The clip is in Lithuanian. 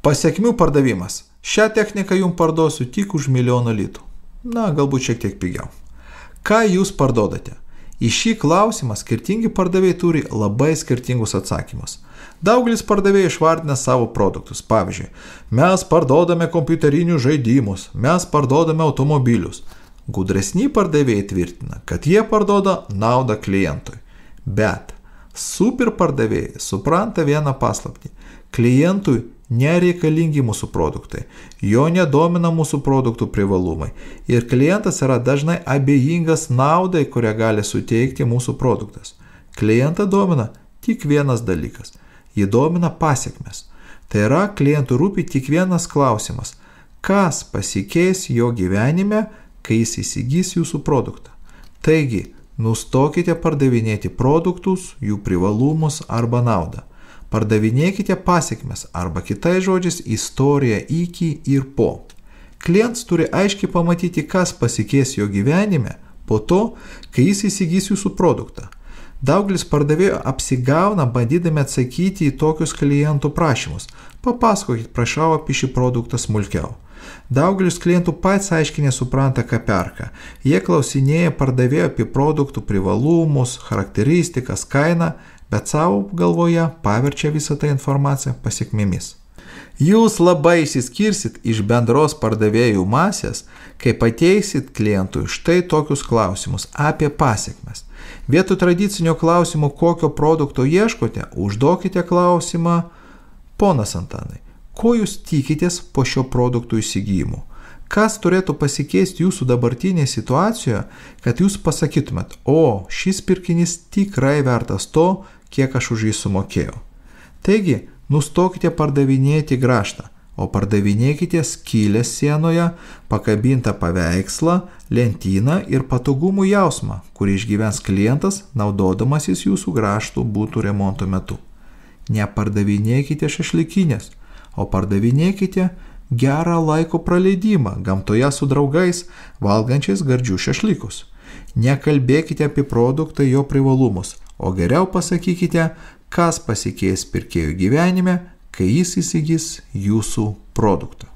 Pasekmių pardavimas. Šią techniką jums parduosiu tik už 1 milijoną litų. Galbūt šiek tiek pigiau. Ką jūs parduodate? Į šį klausimą skirtingi pardavėjai turi labai skirtingus atsakymus. Daugelis pardavėjai išvardina savo produktus. Pavyzdžiui, mes parduodame kompiuterinius žaidimus, mes parduodame automobilius. Gudresni pardavėjai tvirtina, kad jie parduoda naudą klientui. Bet super pardavėjai supranta vieną paslaptį. Klientui nereikalingi mūsų produktai, jo nedomina mūsų produktų privalumai ir klientas yra dažnai abejingas naudai, kurią gali suteikti mūsų produktas. Klientą domina tik vienas dalykas, jį domina pasekmes. Tai yra, klientui rūpi tik vienas klausimas, kas pasikeis jo gyvenime, kai jis įsigys jūsų produktą. Taigi, nustokite pardavinėti produktus, jų privalumus arba naudą. Pardavinėkite pasekmes arba kitais žodžiais istoriją iki ir po. Klientas turi aiškiai pamatyti, kas pasikeis jo gyvenime po to, kai jis įsigys jūsų produktą. Daugelis pardavėjų apsigauna bandydami atsakyti į tokius klientų prašymus. Papasakokit, prašau apie šį produktą smulkiau. Daugelis klientų pats aiškiai nesupranta, ką perka. Jie klausinėja pardavėjo apie produktų privalumus, charakteristikas, kainą, bet savo galvoje paverčia visą tą informaciją pasekmėmis. Jūs labai išsiskirsit iš bendros pardavėjų masės, kai pateiksit klientui štai tokius klausimus apie pasekmes. Vietoj tradicinio klausimo, kokio produkto ieškote, užduokite klausimą: ponas Antanai, ko jūs tikitės po šio produktų įsigijimo? Kas turėtų pasikeisti jūsų dabartinėje situacijoje, kad jūs pasakytumėt, o šis pirkinys tikrai vertas to, kiek aš už jį sumokėjau. Taigi, nustokite pardavinėti grąžtą, o pardavinėkite skylę sienoje, pakabintą paveikslą, lentyną ir patogumų jausmą, kurį išgyvens klientas, naudodamasis jūsų grąžtų butų remonto metu. Nepardavinėkite šašlykinės, o pardavinėkite gerą laiko praleidimą gamtoje su draugais, valgančiais gardžius šašlykus. Nekalbėkite apie produktą jo privalumus, o geriau pasakykite, kas pasikeis pirkėjų gyvenime, kai jis įsigys jūsų produktą.